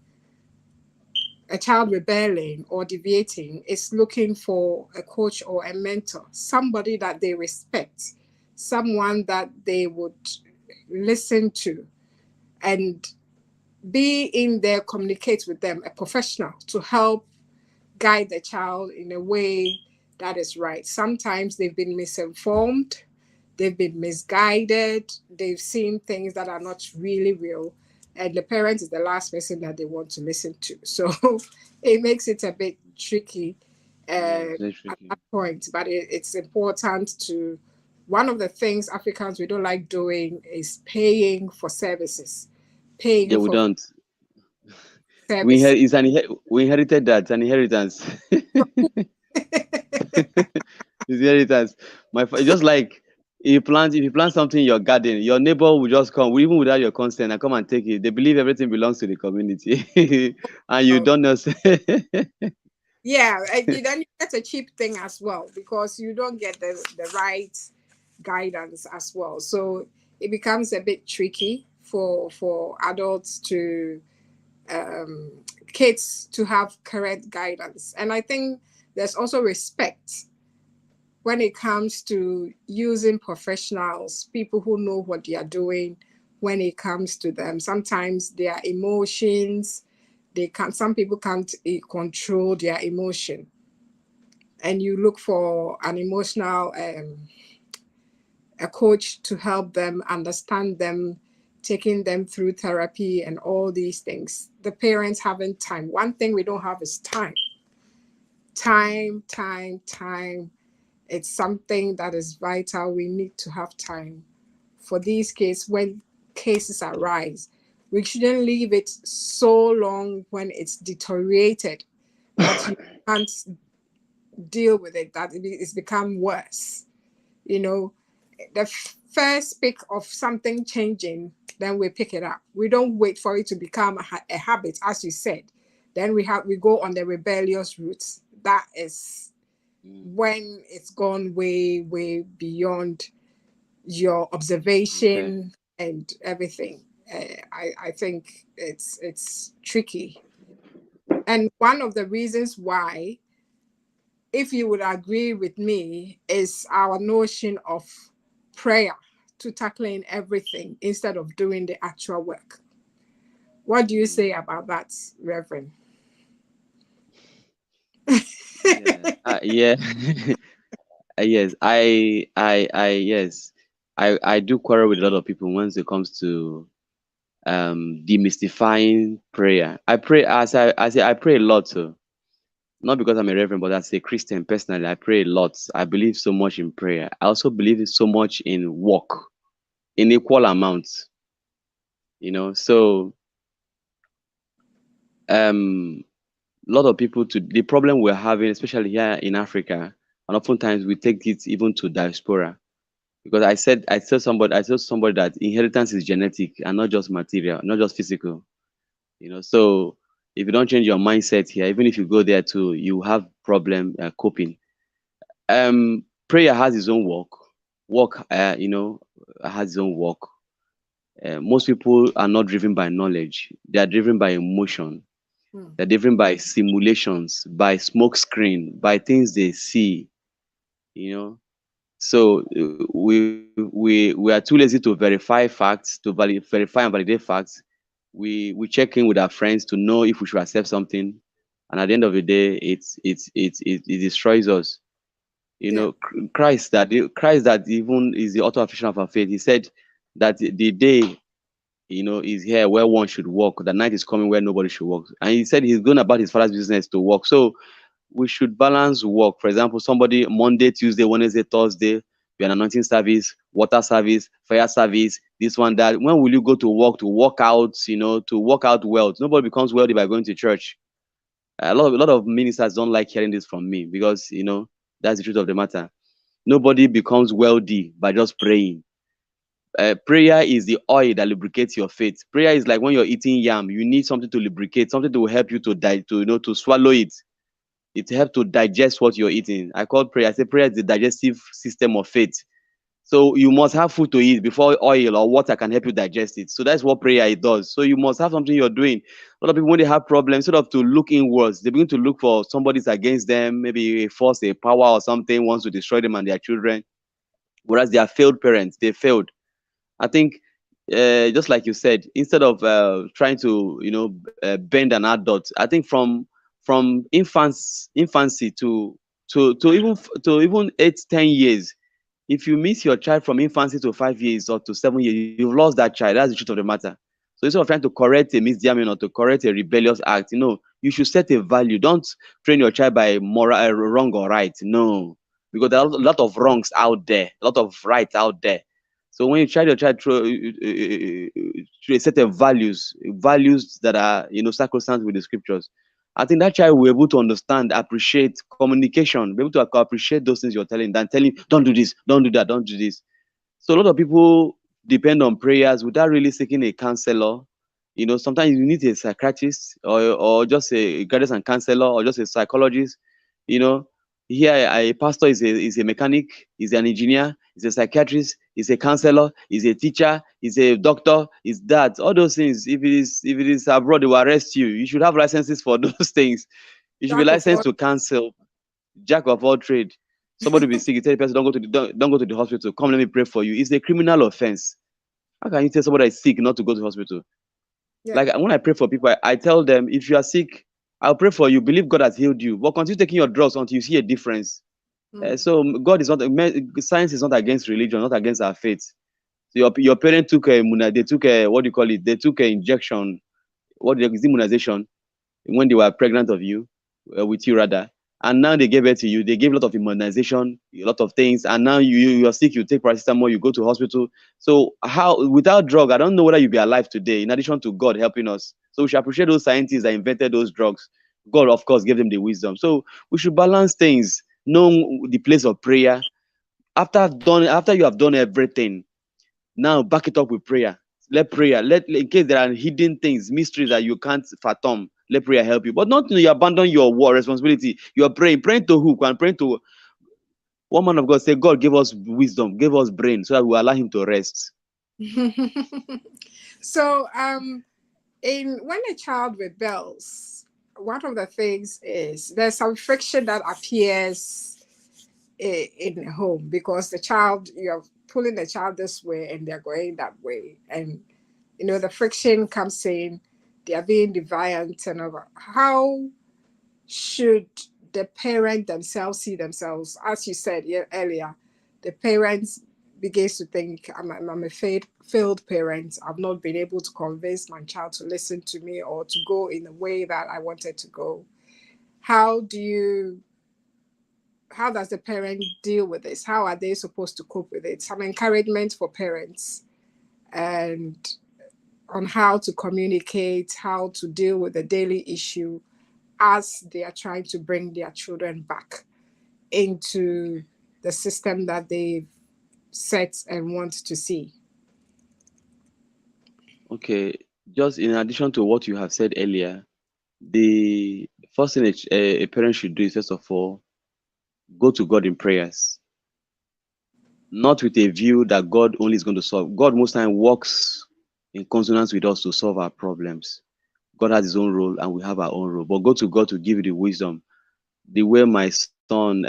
a child rebelling or deviating is looking for a coach or a mentor, somebody that they respect, someone that they would listen to and be in there, communicate with them, a professional to help guide the child in a way that is right. Sometimes they've been misinformed, they've been misguided, they've seen things that are not really real, and the parent is the last person that they want to listen to. So it makes it a bit tricky Yeah, at it's very tricky. that point, but it's important to. One of the things Africans we don't like doing is paying for services, Yeah, paying we for don't. services. We inherited that, an inheritance. It's inheritance. Just like if you plant something in your garden, your neighbor will just come, even without your consent, and come and take it. They believe everything belongs to the community, and you don't know. Yeah, and then you get a cheap thing as well because you don't get the right guidance as well. So it becomes a bit tricky for adults to um, kids to have correct guidance. And I think there's also respect when it comes to using professionals, people who know what they are doing when it comes to them. Sometimes their emotions, they can some people can't control their emotion, and you look for an emotional a coach to help them understand them, taking them through therapy and all these things. The parents having time. One thing we don't have is time. Time. It's something that is vital. We need to have time for these cases. When cases arise, we shouldn't leave it so long when it's deteriorated that you can't deal with it, that it's become worse. You know, the first pick of something changing, then we pick it up. We don't wait for it to become a habit, as you said. Then we go on the rebellious route. That is Mm, when it's gone way beyond your okay. observation and everything. I think it's tricky, and one of the reasons why, if you would agree with me, is our notion of prayer to tackling everything instead of doing the actual work. What do you Mm, say about that, Reverend? yeah. Yeah. Yes. Yes. I do quarrel with a lot of people once it comes to demystifying prayer. I pray I pray a lot too. Not because I'm a reverend, but as a Christian personally, I pray a lot. I believe so much in prayer. I also believe so much in work in equal amounts, So um a lot of people to the problem we're having, especially here in Africa, and oftentimes we take it even to diaspora. Because I told somebody that inheritance is genetic and not just material, not just physical. So if you don't change your mindset here, even if you go there too, you have problem coping. Prayer has its own work. Work, has its own work. Most people are not driven by knowledge; they are driven by emotion. Hmm. They're driven by simulations, by smoke screen, by things they see. You know, so we are too lazy to verify facts, to verify and validate facts. We check in with our friends to know if we should accept something, and at the end of the day, it destroys us. Yeah, Christ that even is the author and finisher of our faith. He said that the day is here where one should walk. The night is coming where nobody should walk. And he said he's going about his father's business to walk. So we should balance work. For example, somebody Monday, Tuesday, Wednesday, Thursday, be an anointing service, water service, fire service, this one, that. When will you go to work out, to work out wealth? Nobody becomes wealthy by going to church. A lot of ministers don't like hearing this from me because that's the truth of the matter. Nobody becomes wealthy by just praying. Prayer is the oil that lubricates your faith. Prayer is like when you're eating yam, you need something to lubricate, something to help you to swallow it. It helps to digest what you're eating. I call prayer. I say prayer is the digestive system of faith. So you must have food to eat before oil or water can help you digest it. So that's what prayer it does. So you must have something you're doing. A lot of people, when they have problems, instead of to look inwards, they begin to look for somebody's against them, maybe a force, a power or something wants to destroy them and their children. Whereas they are failed parents, they failed. I think, just like you said, instead of trying to bend an adult, I think from infancy to even 8, 10 years, if you miss your child from infancy to 5 years or to 7 years, you've lost that child. That's the truth of the matter. So instead of trying to correct a misdemeanor or to correct a rebellious act, you should set a value. Don't train your child by moral wrong or right. No, because there are a lot of wrongs out there, a lot of rights out there. So when you try your child through a set of values that are sacrosanct with the scriptures, I think that child will be able to understand, appreciate communication, be able to appreciate those things you're telling than telling, don't do this, don't do that, don't do this. So a lot of people depend on prayers without really seeking a counselor. Sometimes you need a psychiatrist or just a guidance and counselor or just a psychologist. You know, Here a pastor is a mechanic, is an engineer, is a psychiatrist, is a counselor, is a teacher, is a doctor, is that. All those things. If it is abroad, they will arrest you. You should have licenses for those things. You should be Jack of all. licensed to counsel, jack of all trade. Somebody will be sick, you tell the person, don't go to the hospital. Come, let me pray for you. It's a criminal offense. How can you tell somebody that is sick not to go to the hospital? Yeah. Like when I pray for people, I tell them, if you are sick, I'll pray for you. Believe God has healed you, but continue taking your drugs until you see a difference. Mm. So God is not, science is not against religion, not against our faith. So your parent took they took a, what do you call it? They took an injection. Is immunization when they were pregnant of you, with you rather, and now they gave it to you. They gave a lot of immunization, a lot of things, and now you're sick. You take paracetamol, you go to hospital. So how without drug, I don't know whether you'd be alive today. In addition to God helping us, so we should appreciate those scientists that invented those drugs. God, of course, gave them the wisdom. So we should balance things. Know the place of prayer. After you have done everything, now back it up with prayer. Let prayer, in case there are hidden things, mysteries that you can't fathom, let prayer help you. But not you abandon your war responsibility. You are praying. Praying to who? And praying to one man of God. Say, God, give us wisdom, give us brain, so that we allow him to rest. So, in when a child rebels, one of the things is there's some friction that appears in the home because the child, you're pulling the child this way and they're going that way, and the friction comes in. They are being deviant and over. How should the parent themselves see themselves? As you said earlier, the parents begins to think, I'm a failed parent. I've not been able to convince my child to listen to me or to go in the way that I wanted to go. How do you how does the parent deal with this? How are they supposed to cope with it? Some encouragement for parents and on how to communicate, how to deal with the daily issue as they are trying to bring their children back into the system that they've set and want to see. Okay, just in addition to what you have said earlier, the first thing a parent should do is, first of all, go to God in prayers, not with a view that God only is going to solve. God most time works in consonance with us to solve our problems. God has his own role and we have our own role. But go to God to give you the wisdom. The way my son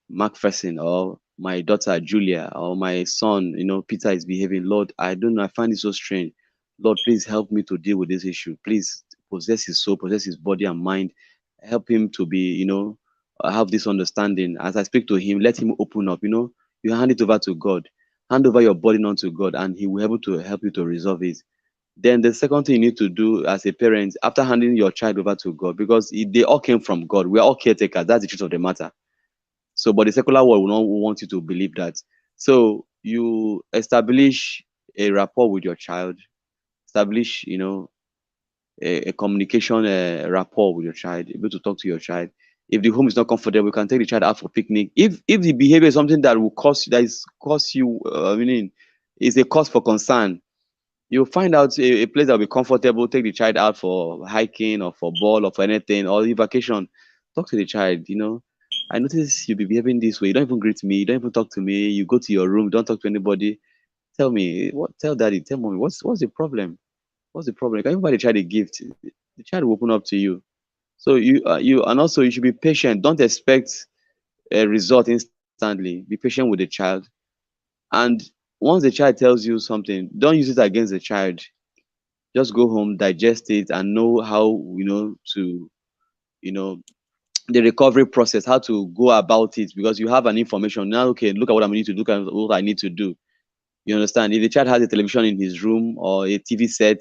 Macpherson, or my daughter Julia, or my son Peter is behaving, Lord, I don't know, I find it so strange. Lord, please help me to deal with this issue. Please possess his soul, possess his body and mind. Help him to be, have this understanding. As I speak to him, let him open up. You hand it over to God. Hand over your burden unto God, and he will be able to help you to resolve it. Then the second thing you need to do as a parent after handing your child over to God, because they all came from God. We are all caretakers. That's the truth of the matter. So, but the secular world will not want you to believe that. So you establish a rapport with your child, establish, a communication rapport with your child, able to talk to your child. If the home is not comfortable, you can take the child out for picnic. If the behavior is something that will cause you, is a cause for concern, you'll find out a place that will be comfortable. Take the child out for hiking or for ball or for anything or the vacation. Talk to the child. I notice you be behaving this way. You don't even greet me. You don't even talk to me. You go to your room. Don't talk to anybody. Tell me what. Tell daddy. Tell mommy. What's the problem? What's the problem? You can even buy the child a gift. The child will open up to you. So and also you should be patient. Don't expect a result instantly. Be patient with the child. And once the child tells you something, don't use it against the child. Just go home, digest it, and know how to you know the recovery process, how to go about it, because you have an information now. Okay, look at what I need to do. Look at what I need to do. You understand? If the child has a television in his room or a TV set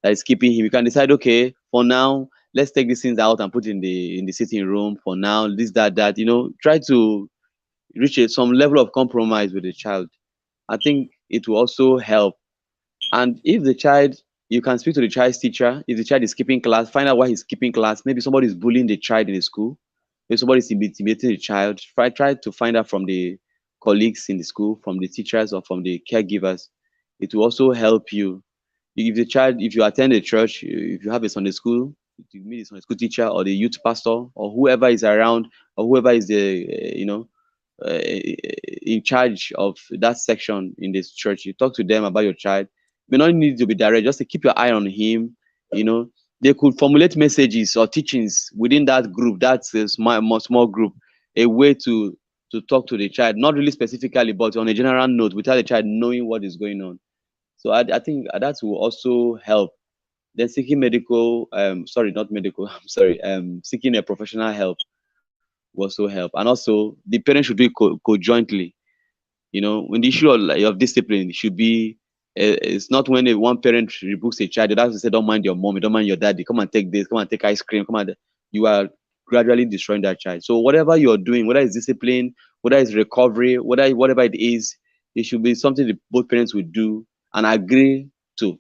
that is keeping him, you can decide, okay, for now, let's take these things out and put in the sitting room. For now, this, that. Try to reach some level of compromise with the child. I think it will also help. And if the child, you can speak to the child's teacher. If the child is skipping class, find out why he's skipping class. Maybe somebody is bullying the child in the school. Maybe somebody is intimidating the child. Try to find out from the colleagues in the school, from the teachers, or from the caregivers. It will also help you. If you attend a church, if you have a Sunday school, you meet a Sunday school teacher or the youth pastor or whoever is around or whoever is in charge of that section in this church. You talk to them about your child. You may not need to be direct, just to keep your eye on him. You know, they could formulate messages or teachings within that group. That's a small group, a way to talk to the child, not really specifically, but on a general note, without the child knowing what is going on. So I think that will also help. Then seeking medical, sorry, not medical, I'm sorry, seeking a professional help will also help. And also, the parents should do it conjointly. When the issue of discipline should be, it's not when one parent rebukes a child, the other say, don't mind your mom, don't mind your daddy, come and take this, come and take ice cream, come and, you are gradually destroying that child. So whatever you're doing, whether it's discipline, whether it's recovery, whatever it is, it should be something that both parents will do and agree to.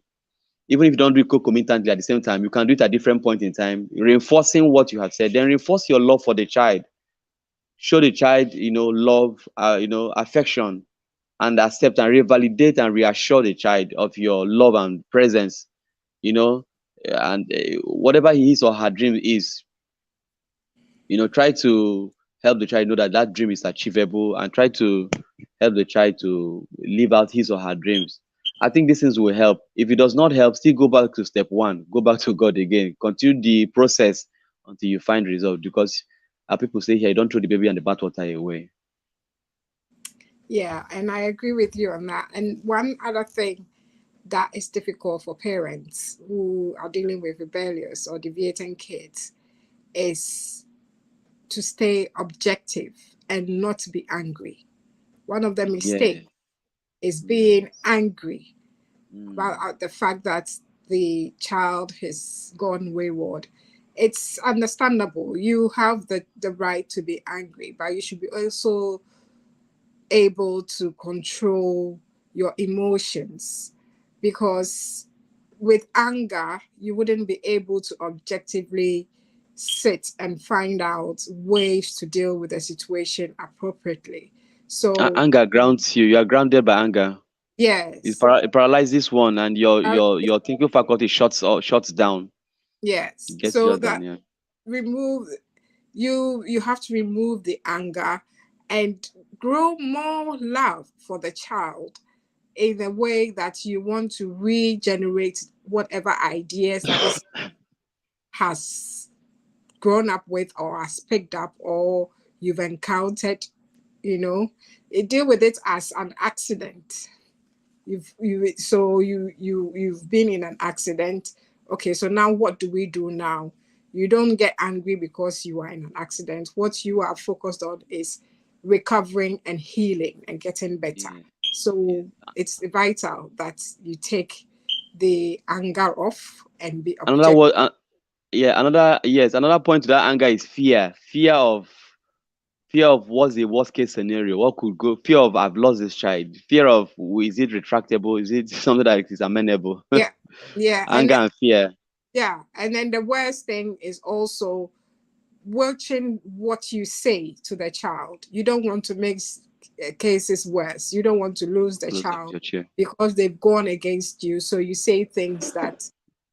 Even if you don't do it concomitantly at the same time, you can do it at different point in time, reinforcing what you have said. Then reinforce your love for the child. Show the child, love, affection, and accept and revalidate and reassure the child of your love and presence. You know, and whatever his or her dream is, try to help the child know that that dream is achievable, and try to help the child to live out his or her dreams. I think these things will help. If it does not help, still go back to step one, go back to God again, continue the process until you find result. Because people say here, don't throw the baby and the bathwater away. Yeah, and I agree with you on that. And one other thing that is difficult for parents who are dealing with rebellious or deviating kids is to stay objective and not be angry. One of the Yeah. mistakes is being Yes. angry about Mm. the fact that the child has gone wayward. It's understandable. You have the right to be angry, but you should be also able to control your emotions, because with anger you wouldn't be able to objectively sit and find out ways to deal with the situation appropriately. So Anger grounds you. You are grounded by anger. yes, It paralyzes one, and your uh, your your thinking faculty shuts down. yes, It gets so shut down. that Yeah. remove you have to remove the anger and grow more love for the child in a way that you want to regenerate whatever ideas that this has grown up with or has picked up or you've encountered. you know Deal with it as an accident. You've been in an accident. Okay, so now what do we do now? You don't get angry because you are in an accident. What you are focused on is recovering and healing and getting better. Yeah. Yeah. So it's vital that you take the anger off and be Another objective. word, another point to that anger is fear. Fear of what's the worst case scenario, what could go, fear of I've lost this child, fear of is it retractable, is it something that is amenable? Yeah, yeah, Anger and fear. yeah, and then the worst thing is also watching what you say to the child. You don't want to make cases worse. You don't want to lose the Closer to child your chair. because they've gone against you. So you say things that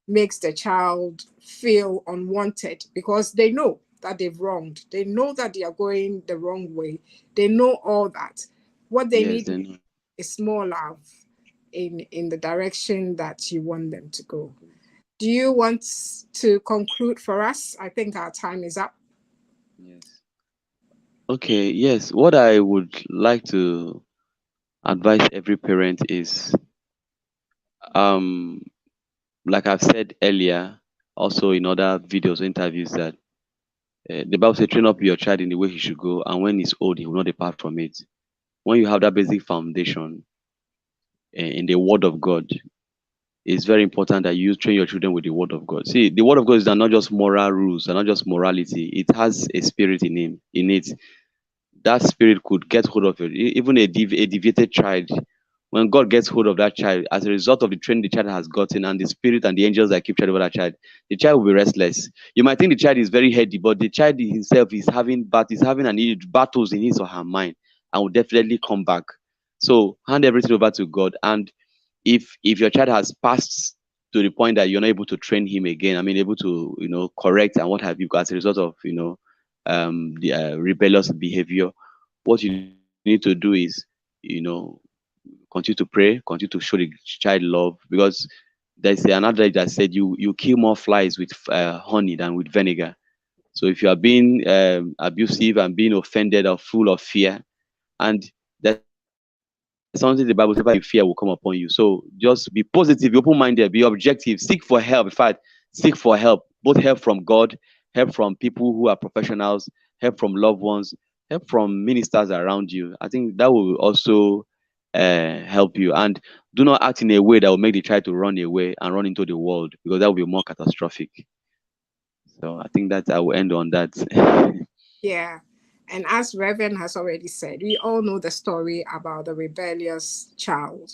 makes the child feel unwanted because they know that they've wronged. They know that they are going the wrong way. They know all that. What they Yes, need then is more love in the direction that you want them to go. Do you want to conclude for us? I think our time is up. yes. Okay, yes. What I would like to advise every parent is um like I've said earlier, also in other videos, interviews, that the Bible says, train up your child in the way he should go, and when he's old, he will not depart from it. When you have that basic foundation in the Word of God, it's very important that you train your children with the Word of God. See, the Word of God is not just moral rules, and not just morality. It has a spirit in it. That spirit could get hold of it. Even a deviated child, when God gets hold of that child, as a result of the training the child has gotten and the spirit and the angels that keep charge over that child, the child will be restless. You might think the child is very heady, but the child himself is having battles in his or her mind, and will definitely come back. So hand everything over to God. And if your child has passed to the point that you're not able to train him again, I mean, able to correct and what have you, as a result of the rebellious behavior, what you need to do is you know continue to pray, continue to show the child love, because there's another that said you kill more flies with honey than with vinegar. So if you are being abusive and being offended or full of fear, and there's something the Bible says, whenever you fear will come upon you. So just be positive, be open-minded, be objective, seek for help. In fact, seek for help, both help from God, help from people who are professionals, help from loved ones, help from ministers around you. I think that will also help you. And do not act in a way that will make the child to run away and run into the world, because that will be more catastrophic. So I think that I will end on that. Yeah. And as Reverend has already said, we all know the story about the rebellious child.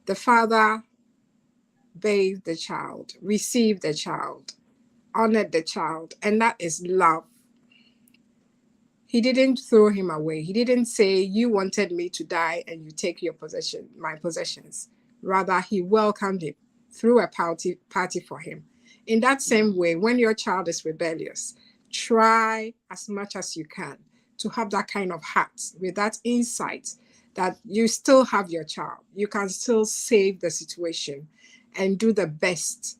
The father bathed the child, received the child, honored the child, and that is love. He didn't throw him away. He didn't say, "You wanted me to die and you take my possessions." Rather, he welcomed him, threw a party for him. In that same way, when your child is rebellious, try as much as you can to have that kind of heart with that insight that you still have your child. You can still save the situation and do the best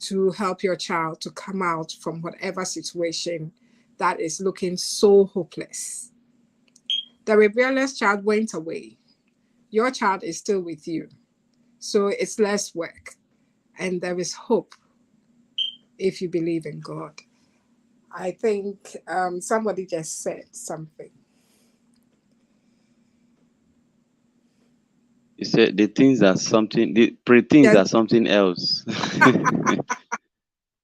to help your child to come out from whatever situation that is looking so hopeless. The rebellious child went away. Your child is still with you. So it's less work. And there is hope if you believe in God. I think somebody just said something. You said the things are something, the pre-things Yes, are something else.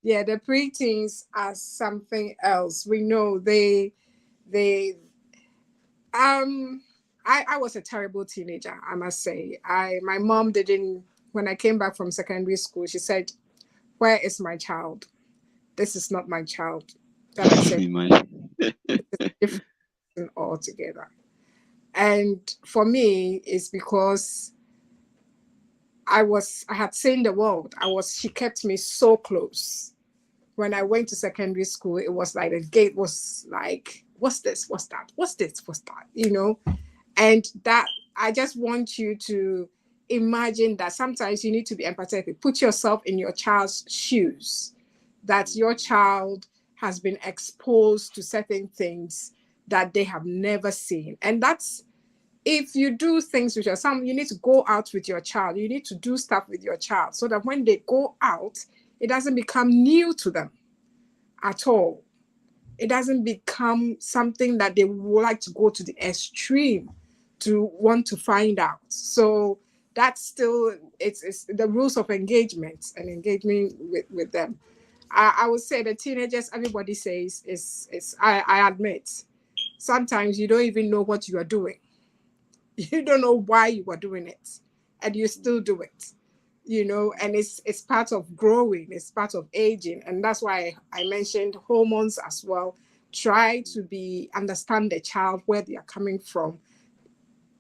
yeah, the preteens are something else. We know they um I was a terrible teenager, I must say. My mom didn't when I came back from secondary school, she said, "Where is my child? This is not my child." Then I said, Imagine. different altogether. And for me, it's because I had seen the world. She kept me so close. When I went to secondary school, it was like the gate was like, what's this? What's that? What's this? What's that? And that I just want you to imagine that sometimes you need to be empathetic. Put yourself in your child's shoes, that your child has been exposed to certain things that they have never seen. And that's if you do things with your son, you need to go out with your child. You need to do stuff with your child so that when they go out, it doesn't become new to them at all. It doesn't become something that they would like to go to the extreme to want to find out. So that's still it's the rules of engagement and engagement with them. I would say the teenagers, everybody says is I admit sometimes you don't even know what you are doing. You don't know why you are doing it, and you still do it. And it's part of growing, it's part of aging, and that's why I mentioned hormones as well. Try to be understand the child, where they are coming from,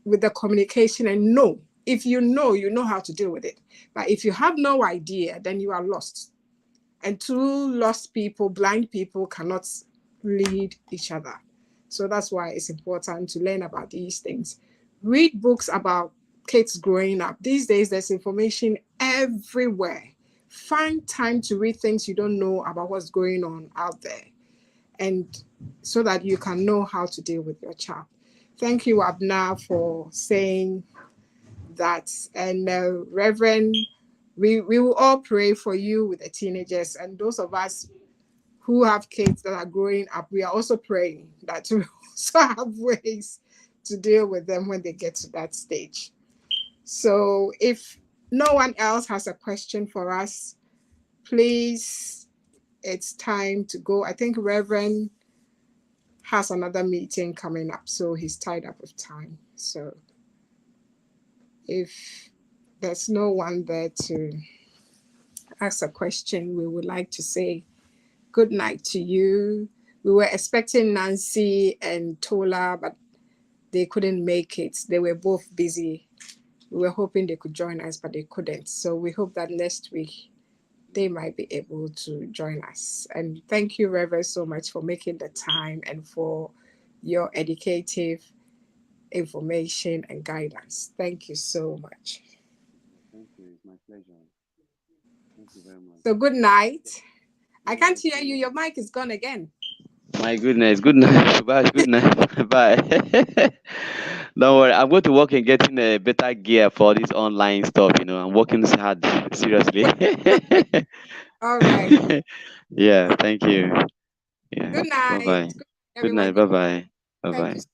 with the communication, and know, if you know how to deal with it. But if you have no idea, then you are lost. And two lost people, blind people, cannot lead each other. So that's why it's important to learn about these things. Read books about kids growing up. These days, there's information everywhere. Find time to read things you don't know about what's going on out there, and so that you can know how to deal with your child. Thank you, Abna, for saying that. And Reverend, we will all pray for you with the teenagers, and those of us who have kids that are growing up, we are also praying that we also have ways to deal with them when they get to that stage. So if no one else has a question for us, please, it's time to go. I think Reverend has another meeting coming up, so he's tied up with time. So if there's no one there to ask a question, we would like to say good night to you. We were expecting Nancy and Tola, but they couldn't make it. They were both busy. We were hoping they could join us, but they couldn't. So we hope that next week they might be able to join us. And thank you, Reverend, so much for making the time and for your educative information and guidance. Thank you so much. Thank you. It's my pleasure. Thank you very much. So good night. I Good can't night hear to you. you. Your mic is gone again. My goodness. Good night. Bye. Good night. Bye. Don't worry. I'm going to work in getting a better gear for this online stuff. I'm working hard. Seriously. All right. Yeah. Thank you. Yeah. Good Bye night. bye. Good night, Good everyone. night. Bye bye. Bye Thank you bye. so